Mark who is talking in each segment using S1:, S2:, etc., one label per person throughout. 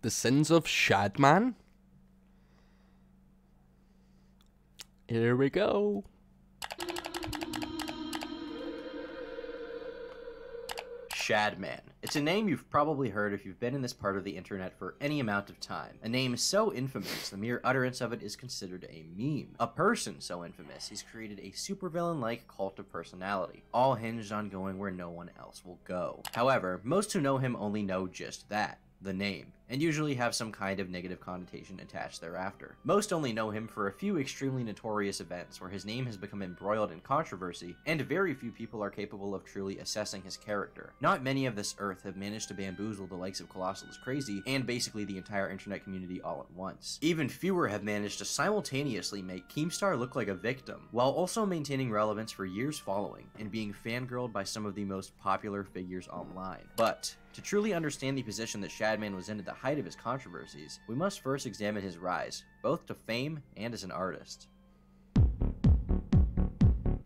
S1: The Sins of Shadman? Here we go.
S2: Shadman. It's a name you've probably heard if you've been in this part of the internet for any amount of time. A name so infamous, the mere utterance of it is considered a meme. A person so infamous, he's created a supervillain-like cult of personality, all hinged on going where no one else will go. However, most who know him only know just that, the name, and usually have some kind of negative connotation attached thereafter. Most only know him for a few extremely notorious events where his name has become embroiled in controversy, and very few people are capable of truly assessing his character. Not many of this earth have managed to bamboozle the likes of Colossal is Crazy, and basically the entire internet community all at once. Even fewer have managed to simultaneously make Keemstar look like a victim, while also maintaining relevance for years following, and being fangirled by some of the most popular figures online. But to truly understand the position that Shadman was in at the height of his controversies, we must first examine his rise, both to fame and as an artist.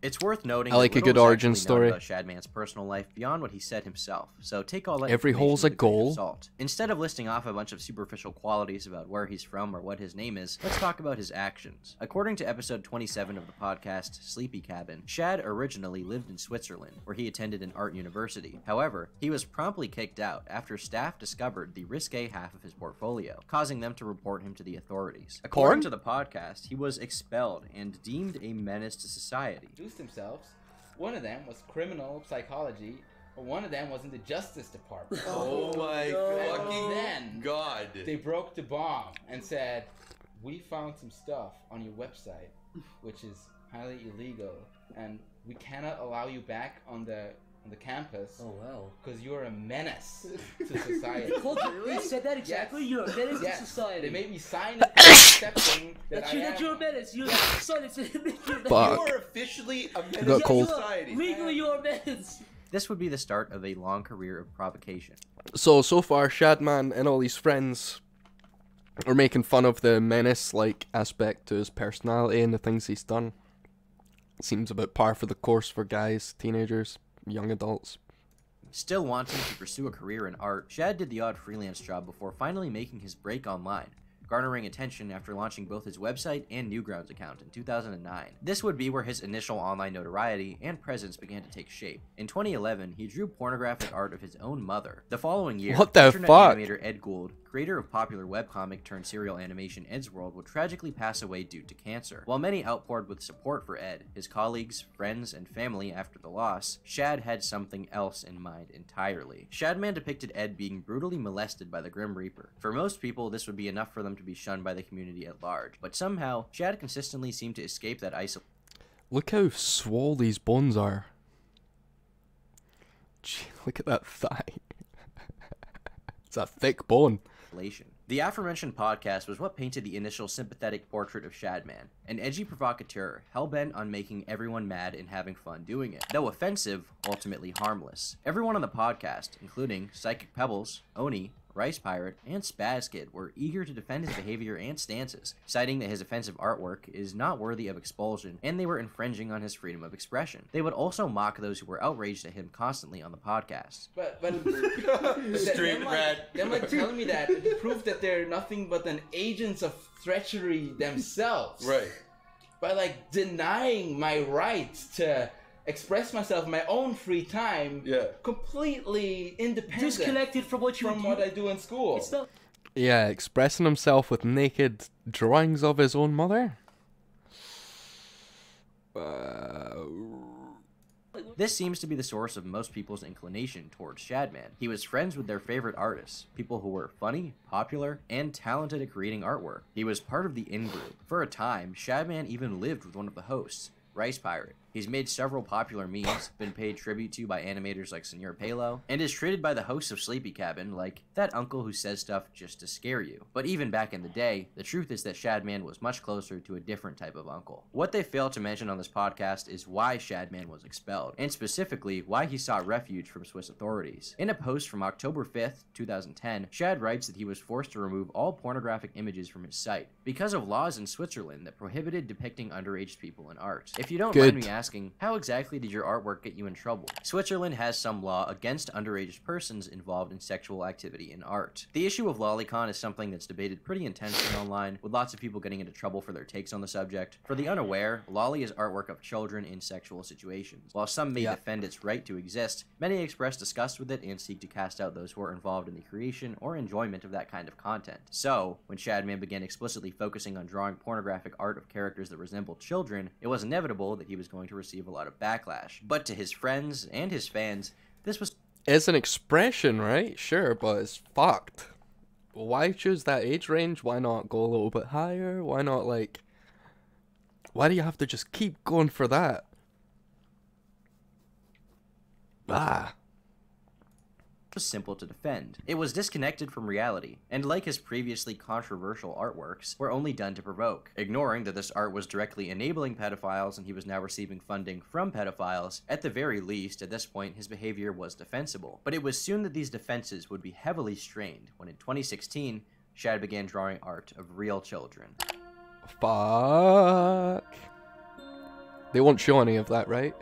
S2: It's worth noting
S1: I like
S2: that
S1: a good
S2: little is
S1: origin
S2: actually known
S1: story.
S2: about Shadman's personal life beyond what he said himself, so take all that
S1: Every
S2: information
S1: hole's a
S2: with a grain of
S1: goal.
S2: salt. Instead of listing off a bunch of superficial qualities about where he's from or what his name is, let's talk about his actions. According to episode 27 of the podcast, Sleepy Cabin, Shad originally lived in Switzerland, where he attended an art university. However, he was promptly kicked out after staff discovered the risque half of his portfolio, causing them to report him to the authorities. According to the podcast, he was expelled and deemed a menace to society.
S3: Introduced themselves. One of them was criminal psychology, or one of them was in the Justice Department.
S4: Oh my fucking
S3: then
S4: god.
S3: They broke the bomb and said, "We found some stuff on your website, which is highly illegal, and we cannot allow you back on the campus.
S5: Oh wow.
S3: Because you're a menace to society."
S5: They said that exactly.
S3: Yes.
S5: You're a menace
S3: Yes.
S5: to society.
S3: They made me sign it accepting that
S5: You're a menace. You're sorry to admit you're a menace.
S1: Fuck.
S4: You are officially a menace
S1: got
S4: to
S1: cold.
S4: society.
S5: Legally, you're a menace.
S2: This would be the start of a long career of provocation.
S1: So far, Shadman and all his friends are making fun of the menace-like aspect to his personality and the things he's done. Seems a bit par for the course for guys, teenagers, young adults.
S2: Still wanting to pursue a career in art, Shad did the odd freelance job before finally making his break online, garnering attention after launching both his website and Newgrounds account in 2009. This would be where his initial online notoriety and presence began to take shape. In 2011, he drew pornographic art of his own mother. The following year,
S1: What the
S2: internet
S1: fuck?
S2: animator Ed Gould, creator of popular webcomic turned serial animation Ed's World, would tragically pass away due to cancer. While many outpoured with support for Ed, his colleagues, friends, and family after the loss, Shad had something else in mind entirely. Shadman depicted Ed being brutally molested by the Grim Reaper. For most people, this would be enough for them to be shunned by the community at large, but somehow, Shad consistently seemed to escape that
S1: Look how swole these bones are. Gee, look at that thigh. It's a thick bone.
S2: isolation. The aforementioned podcast was what painted the initial sympathetic portrait of Shadman, an edgy provocateur hell-bent on making everyone mad and having fun doing it. Though offensive, ultimately harmless. Everyone on the podcast, including Psychic Pebbles, Oni, Rice Pirate, and Spaz Kid, were eager to defend his behavior and stances, citing that his offensive artwork is not worthy of expulsion, and they were infringing on his freedom of expression. They would also mock those who were outraged at him constantly on the podcast.
S3: But
S4: Street red.
S3: Them like telling me that proof that they're nothing but an agents of treachery themselves.
S4: Right.
S3: By like denying my right to express myself in my own free time, completely independent,
S5: disconnected from what
S3: what I do in school.
S5: It's not.
S1: Yeah, expressing himself with naked drawings of his own mother.
S2: This seems to be the source of most people's inclination towards Shadman. He was friends with their favorite artists, people who were funny, popular, and talented at creating artwork. He was part of the in-group. For a time, Shadman even lived with one of the hosts, Rice Pirate. He's made several popular memes, been paid tribute to by animators like Senor Palo, and is treated by the hosts of Sleepy Cabin like that uncle who says stuff just to scare you. But even back in the day, the truth is that Shadman was much closer to a different type of uncle. What they fail to mention on this podcast is why Shadman was expelled, and specifically why he sought refuge from Swiss authorities. In a post from October 5th, 2010, Shad writes that he was forced to remove all pornographic images from his site because of laws in Switzerland that prohibited depicting underage people in art. If you don't mind me asking, asking, how exactly did your artwork get you in trouble? Switzerland has some law against underage persons involved in sexual activity in art. The issue of lolicon is something that's debated pretty intensely online, with lots of people getting into trouble for their takes on the subject. For the unaware, lolly is artwork of children in sexual situations. While some may defend its right to exist, many express disgust with it and seek to cast out those who are involved in the creation or enjoyment of that kind of content. So, when Shadman began explicitly focusing on drawing pornographic art of characters that resembled children, it was inevitable that he was going to receive a lot of backlash. But to his friends and his fans, this was...
S1: It's an expression, right? Sure, but it's fucked. Why choose that age range? Why not go a little bit higher? Why not, like... Why do you have to just keep going for that?
S2: Was simple to defend. It was disconnected from reality, and like his previously controversial artworks, were only done to provoke. Ignoring that this art was directly enabling pedophiles and he was now receiving funding from pedophiles, at the very least, at this point, his behavior was defensible. But it was soon that these defenses would be heavily strained when in 2016, Shad began drawing art of real children.
S1: Fuck. They won't show any of that, right?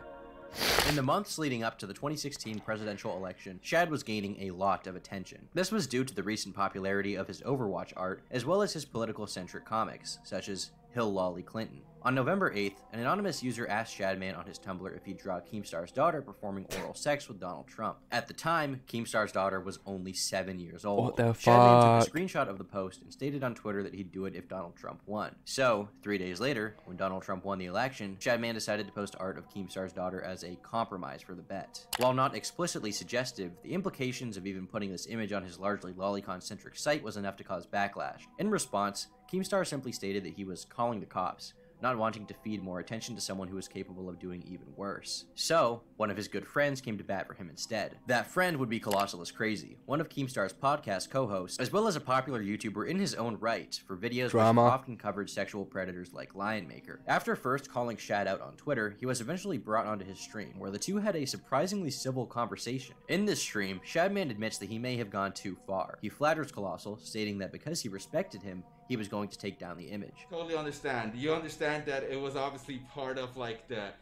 S2: In the months leading up to the 2016 presidential election, Shad was gaining a lot of attention. This was due to the recent popularity of his Overwatch art, as well as his political-centric comics, such as Hill Lolly Clinton. On November 8th, an anonymous user asked Shadman on his Tumblr if he'd draw Keemstar's daughter performing oral sex with Donald Trump. At the time, Keemstar's daughter was only 7 years old.
S1: What the
S2: Shadman
S1: fuck?
S2: took a screenshot of the post and stated on Twitter that he'd do it if Donald Trump won. So, 3 days later, when Donald Trump won the election, Shadman decided to post art of Keemstar's daughter as a compromise for the bet. While not explicitly suggestive, the implications of even putting this image on his largely lolicon-centric site was enough to cause backlash. In response, Keemstar simply stated that he was calling the cops, not wanting to feed more attention to someone who was capable of doing even worse. So, one of his good friends came to bat for him instead. That friend would be Colossal is Crazy, one of Keemstar's podcast co-hosts, as well as a popular YouTuber in his own right for videos which often covered sexual predators like Lion Maker. After first calling Shad out on Twitter, he was eventually brought onto his stream, where the two had a surprisingly civil conversation. In this stream, Shadman admits that he may have gone too far. He flatters Colossal, stating that because he respected him, he was going to take down the image.
S3: Totally understand. You understand that it was obviously part of like the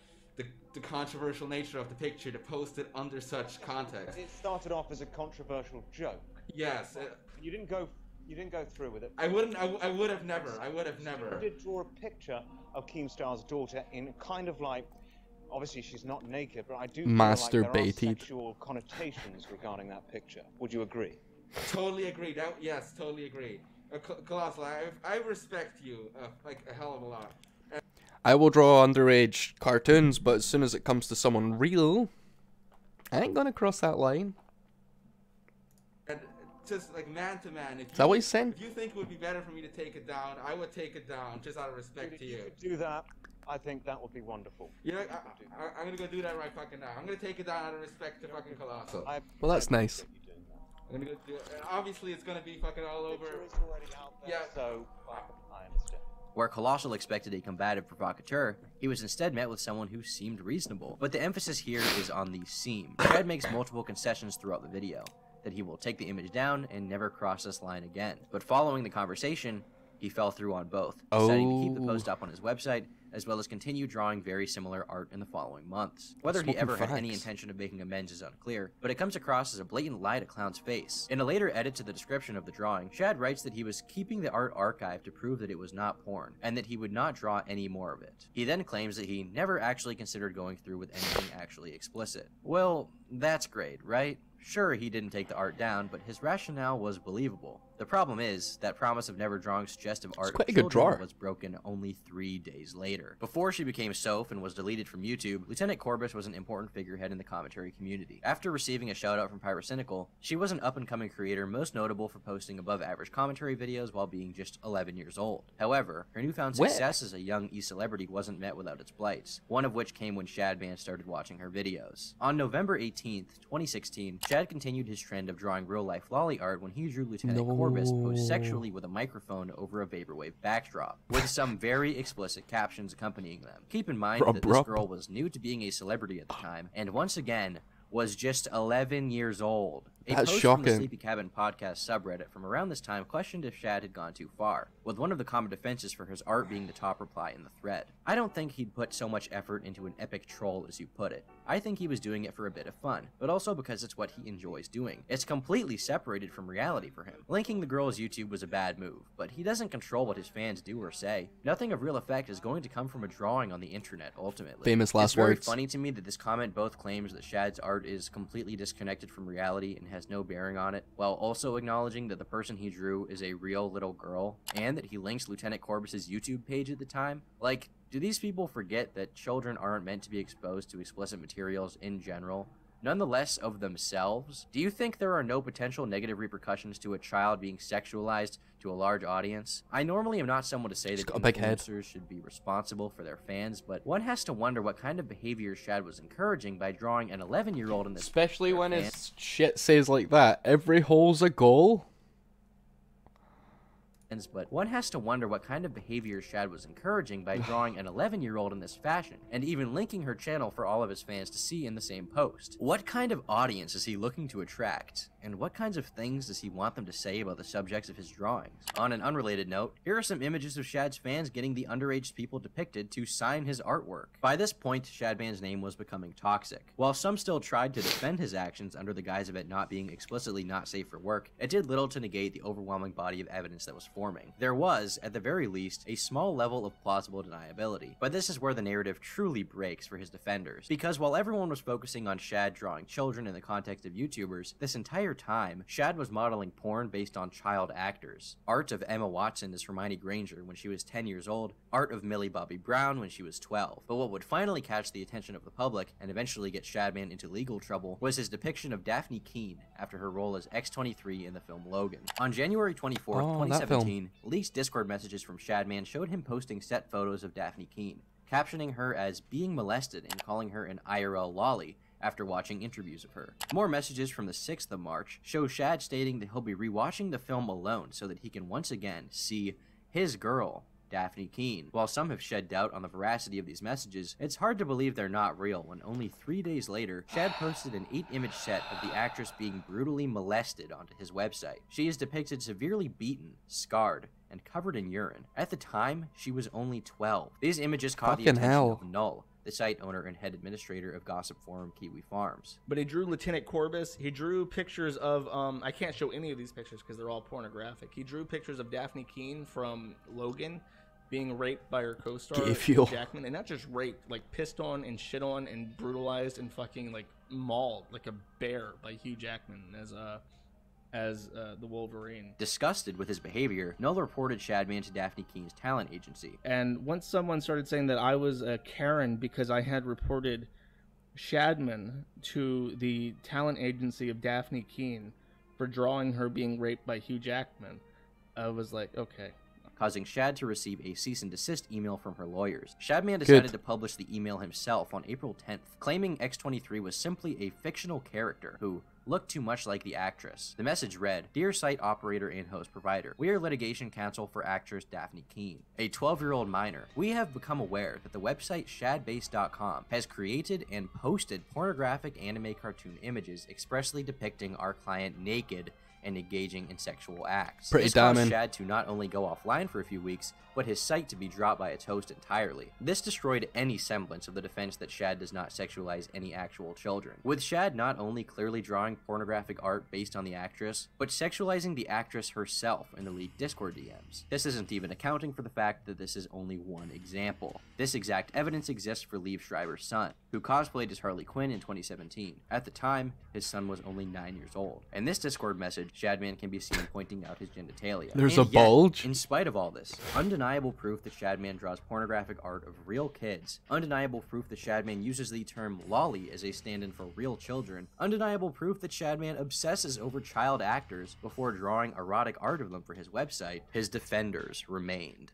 S3: controversial nature of the picture to post it under such context.
S6: It started off as a controversial joke.
S3: Yes.
S6: You didn't go through with it.
S3: I would have never.
S6: You did draw a picture of Keemstar's daughter in kind of like, obviously she's not naked, but I do feel like there are sexual connotations regarding that picture. Would you agree?
S3: Totally agree. Yes, totally agree. Colossal, I respect you like a hell of a lot.
S1: I will draw underage cartoons, but as soon as it comes to someone real, I ain't gonna cross that line.
S3: And just like man to man,
S1: Is that what he's saying?
S3: If you think it would be better for me to take it down, I would take it down just out of respect to you.
S6: If you could do that, I think that would be wonderful.
S3: You know, I'm gonna go do that right fucking now. I'm gonna take it down out of respect to fucking Colossal.
S1: Well, that's nice.
S3: I'm gonna go do it. And obviously, it's gonna be fucking all over.
S6: Yeah. So I understand.
S2: Where Colossal expected a combative provocateur, he was instead met with someone who seemed reasonable. But the emphasis here is on the seem. Shad makes multiple concessions throughout the video, that he will take the image down and never cross this line again. But following the conversation, he fell through on both, deciding to keep the post up on his website, as well as continue drawing very similar art in the following months. Whether he ever had any intention of making amends is unclear, but it comes across as a blatant lie to Clown's face. In a later edit to the description of the drawing, Shad writes that he was keeping the art archived to prove that it was not porn, and that he would not draw any more of it. He then claims that he never actually considered going through with anything actually explicit. Well, that's great, right? Sure, he didn't take the art down, but his rationale was believable. The problem is, that promise of never drawing suggestive art of children was broken only 3 days later. Before she became Soph and was deleted from YouTube, Lieutenant Corbus was an important figurehead in the commentary community. After receiving a shoutout from Pyrocynical, she was an up-and-coming creator most notable for posting above-average commentary videos while being just 11 years old. However, her newfound success as a young e-celebrity wasn't met without its blights, one of which came when Shadman started watching her videos. On November 18th, 2016, Shad continued his trend of drawing real-life lolly art when he drew Lieutenant Corbus posed sexually with a microphone over a vaporwave backdrop, with some very explicit captions accompanying them. Keep in mind that this girl was new to being a celebrity at the time, and once again, was just 11 years old. A
S1: That's
S2: post from the
S1: shocking.
S2: Sleepy Cabin podcast subreddit from around this time questioned if Shad had gone too far, with one of the common defenses for his art being the top reply in the thread. I don't think he'd put so much effort into an epic troll as you put it. I think he was doing it for a bit of fun, but also because it's what he enjoys doing. It's completely separated from reality for him. Linking the girl's YouTube was a bad move, but he doesn't control what his fans do or say. Nothing of real effect is going to come from a drawing on the internet, ultimately.
S1: Famous last
S2: It's very
S1: words.
S2: funny to me that this comment both claims that Shad's art is completely disconnected from reality and has no bearing on it, while also acknowledging that the person he drew is a real little girl, and that he links Lieutenant Corbus's YouTube page at the time. Like, do these people forget that children aren't meant to be exposed to explicit materials in general, nonetheless of themselves? Do you think there are no potential negative repercussions to a child being sexualized to a large audience? I normally am not someone to say that
S1: got a big head.
S2: influencers should be responsible for their fans, but one has to wonder what kind of behavior Shad was encouraging by drawing an 11-year-old in this.
S1: Especially
S2: their
S1: when
S2: fan-
S1: his shit says like that. Every hole's a goal.
S2: But one has to wonder what kind of behavior Shad was encouraging by drawing an 11-year-old in this fashion, and even linking her channel for all of his fans to see in the same post. What kind of audience is he looking to attract, and what kinds of things does he want them to say about the subjects of his drawings? On an unrelated note, here are some images of Shad's fans getting the underage people depicted to sign his artwork. By this point, Shadman's name was becoming toxic. While some still tried to defend his actions under the guise of it not being explicitly not safe for work, it did little to negate the overwhelming body of evidence that was forming. There was, at the very least, a small level of plausible deniability, but this is where the narrative truly breaks for his defenders, because while everyone was focusing on Shad drawing children in the context of YouTubers, this entire time, Shad was modeling porn based on child actors. Art of Emma Watson as Hermione Granger when she was 10 years old, art of Millie Bobby Brown when she was 12. But what would finally catch the attention of the public, and eventually get Shadman into legal trouble, was his depiction of Daphne Keene after her role as X-23 in the film Logan. On January 24th,
S1: Oh, that
S2: 2017, leaked Discord messages from Shadman showed him posting set photos of Daphne Keene, captioning her as being molested and calling her an IRL lolly after watching interviews of her. More messages from the 6th of March show Shad stating that he'll be rewatching the film alone so that he can once again see his girl, Daphne Keene. While some have shed doubt on the veracity of these messages, it's hard to believe they're not real when only 3 days later, Shad posted an 8-image set of the actress being brutally molested onto his website. She is depicted severely beaten, scarred, and covered in urine. At the time, she was only 12. These images caught the
S1: Fucking
S2: attention
S1: hell.
S2: of Null, the site owner and head administrator of gossip forum Kiwi Farms.
S7: But he drew Lieutenant Corbus. He drew pictures of, I can't show any of these pictures because they're all pornographic. He drew pictures of Daphne Keene from Logan being raped by her co-star,
S1: Gay fuel.
S7: Jackman. And not just raped, like pissed on and shit on and brutalized and fucking like mauled like a bear by Hugh Jackman as the Wolverine.
S2: Disgusted with his behavior, Null reported Shadman to Daphne Keene's talent agency.
S7: And once someone started saying that I was a Karen because I had reported Shadman to the talent agency of Daphne Keene for drawing her being raped by Hugh Jackman, I was like, okay.
S2: Causing Shad to receive a cease and desist email from her lawyers. Shadman decided to publish the email himself on April 10th, claiming X-23 was simply a fictional character who looked too much like the actress. The message read, "Dear site operator and host provider, we are litigation counsel for actress Daphne Keene, a 12-year-old minor. We have become aware that the website shadbase.com has created and posted pornographic anime cartoon images expressly depicting our client naked and engaging in sexual acts.
S1: Pretty
S2: This caused
S1: damning.
S2: Shad to not only go offline for a few weeks, but his site to be dropped by its host entirely. This destroyed any semblance of the defense that Shad does not sexualize any actual children, with Shad not only clearly drawing pornographic art based on the actress, but sexualizing the actress herself in the leaked Discord DMs. This isn't even accounting for the fact that this is only one example. This exact evidence exists for Liev Schreiber's son, who cosplayed as Harley Quinn in 2017. At the time, his son was only 9 years old. In this Discord message, Shadman can be seen pointing out his genitalia.
S1: There's
S2: And
S1: a
S2: yet,
S1: bulge?
S2: in spite of all this, undeniable proof that Shadman draws pornographic art of real kids, undeniable proof that Shadman uses the term lolly as a stand-in for real children, undeniable proof that Shadman obsesses over child actors before drawing erotic art of them for his website, his defenders remained.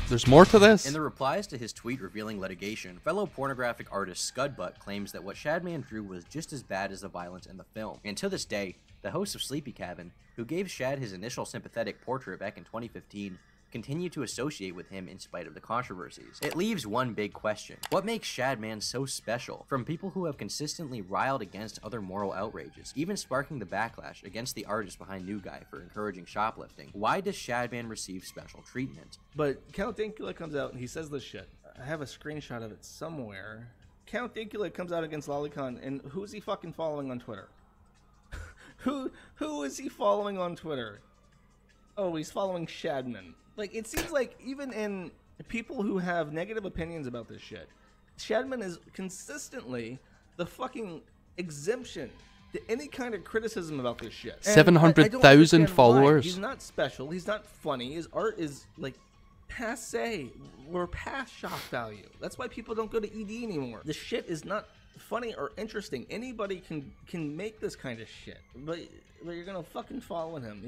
S1: There's more to this?
S2: In the replies to his tweet revealing litigation, fellow pornographic artist Scudbutt claims that what Shadman drew was just as bad as the violence in the film. And to this day, the host of Sleepy Cabin, who gave Shad his initial sympathetic portrait back in 2015, continue to associate with him in spite of the controversies. It leaves one big question. What makes Shadman so special? From people who have consistently riled against other moral outrages, even sparking the backlash against the artist behind New Guy for encouraging shoplifting, why does Shadman receive special treatment?
S7: But Count Dankula comes out and he says this shit. I have a screenshot of it somewhere. Count Dankula comes out against Lolicon, and who's he fucking following on Twitter? Who is he following on Twitter? Oh, he's following Shadman. Like, it seems like even in people who have negative opinions about this shit, Shadman is consistently the fucking exemption to any kind of criticism about this shit. And
S1: 700,000
S7: I don't understand
S1: followers.
S7: why. He's not special. He's not funny. His art is, like, passe. We're past shock value. That's why people don't go to ED anymore. The shit is not funny or interesting. Anybody can make this kind of shit, but you're gonna fucking follow him.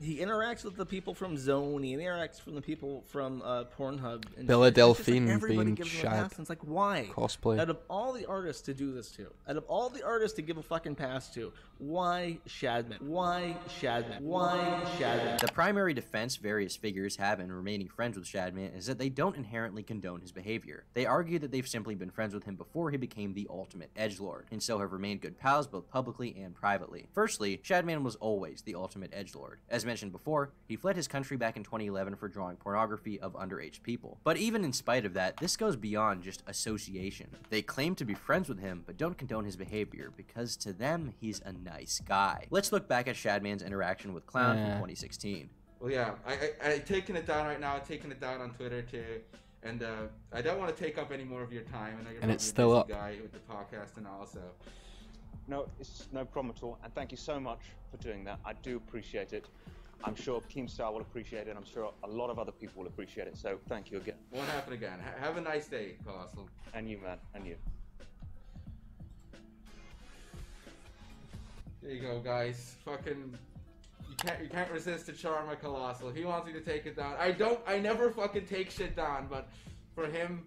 S7: He interacts with the people from Zone. He interacts from the people from Pornhub. And
S1: Bella
S7: shit. It's just
S1: Delphine
S7: everybody
S1: being
S7: gives him a
S1: Shad.
S7: pass, and it's like, why?
S1: Cosplay.
S7: Out of all the artists to do this to, out of all the artists to give a fucking pass to, why Shadman? Why Shadman? Why Shadman?
S2: The primary defense various figures have in remaining friends with Shadman is that they don't inherently condone his behavior. They argue that they've simply been friends with him before he became the ultimate edgelord, and so have remained good pals both publicly and privately. Firstly, Shadman was always the ultimate edgelord. As mentioned before, he fled his country back in 2011 for drawing pornography of underage people. But even in spite of that, this goes beyond just association. They claim to be friends with him, but don't condone his behavior, because to them, he's a nice guy. Let's look back at Shadman's interaction with Clown from 2016.
S3: Well, yeah, I taking it down right now. I'm taking it down on Twitter too, and I don't want to take up any more of your time. I know you're
S1: And it's
S3: a
S1: still
S3: busy
S1: up.
S3: guy with the podcast and all, so.
S6: No, it's no problem at all, and thank you so much for doing that. I do appreciate it. I'm sure Keemstar will appreciate it, and I'm sure a lot of other people will appreciate it, so thank you again.
S3: Won't happen again. Have a nice day, Colossal.
S6: And you, man, and you.
S3: There you go, guys. Fucking, you can't resist the charm of Colossal. He wants me to take it down. I never fucking take shit down, but for him,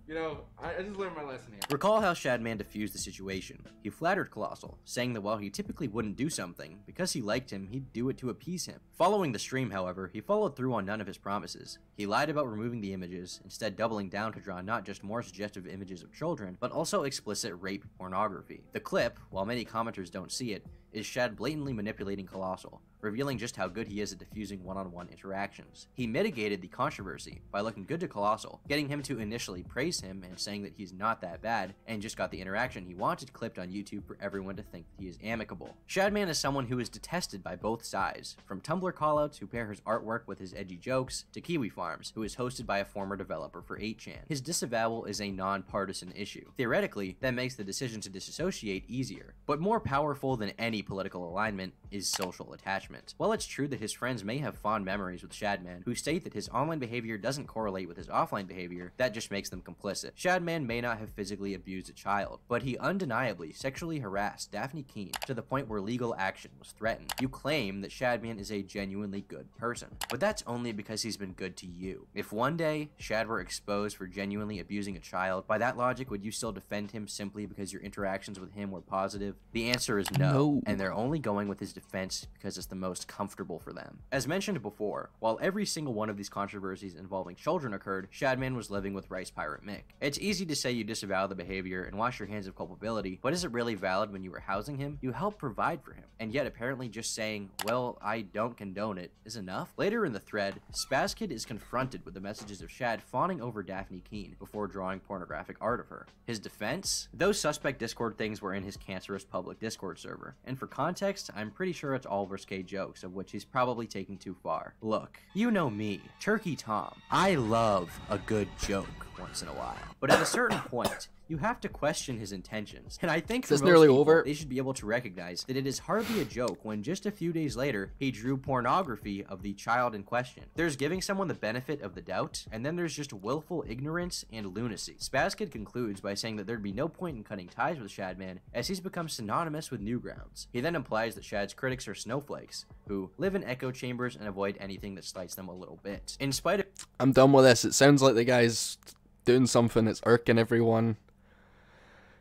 S3: you know, I just learned my lesson here.
S2: Recall how Shadman diffused the situation. He flattered Colossal, saying that while he typically wouldn't do something, because he liked him, he'd do it to appease him. Following the stream, however, he followed through on none of his promises. He lied about removing the images, instead doubling down to draw not just more suggestive images of children, but also explicit rape pornography. The clip, while many commenters don't see it, is Shad blatantly manipulating Colossal, revealing just how good he is at diffusing one-on-one interactions. He mitigated the controversy by looking good to Colossal, getting him to initially praise him and saying that he's not that bad, and just got the interaction he wanted clipped on YouTube for everyone to think that he is amicable. Shadman is someone who is detested by both sides, from Tumblr callouts who pair his artwork with his edgy jokes, to Kiwi Farms, who is hosted by a former developer for 8chan. His disavowal is a non-partisan issue. Theoretically, that makes the decision to disassociate easier, but more powerful than any political alignment is social attachment. While it's true that his friends may have fond memories with Shadman, who state that his online behavior doesn't correlate with his offline behavior, that just makes them complicit. Shadman may not have physically abused a child, but he undeniably sexually harassed Daphne Keene to the point where legal action was threatened. You claim that Shadman is a genuinely good person, but that's only because he's been good to you. If one day Shad were exposed for genuinely abusing a child, by that logic, would you still defend him simply because your interactions with him were positive? The answer is no. And they're only going with his defense because it's the most comfortable for them. As mentioned before, while every single one of these controversies involving children occurred, Shadman was living with Rice Pirate Mick. It's easy to say you disavow the behavior and wash your hands of culpability, but is it really valid when you were housing him? You helped provide for him, and yet apparently just saying, well, I don't condone it, is enough? Later in the thread, SpazKid is confronted with the messages of Shad fawning over Daphne Keene before drawing pornographic art of her. His defense? Those suspect Discord things were in his cancerous public Discord server, and for context, I'm pretty sure it's all risque jokes, of which he's probably taking too far. Look, you know me, Turkey Tom. I love a good joke once in a while, but at a certain point, you have to question his intentions. And I think for most people, they should be able to recognize that it is hardly a joke when just a few days later, he drew pornography of the child in question. There's giving someone the benefit of the doubt, and then there's just willful ignorance and lunacy. SpazKid concludes by saying that there'd be no point in cutting ties with Shadman, as he's become synonymous with Newgrounds. He then implies that Shad's critics are snowflakes, who live in echo chambers and avoid anything that slights them a little bit. In spite of—
S1: I'm done with this. It sounds like the guy's doing something that's irking everyone.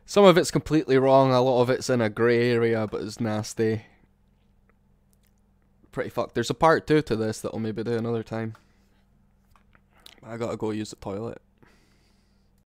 S1: Some of it's completely wrong, a lot of it's in a grey area, but it's nasty. pretty fucked. There's a part 2 to this that I'll maybe do another time. I gotta go use the toilet.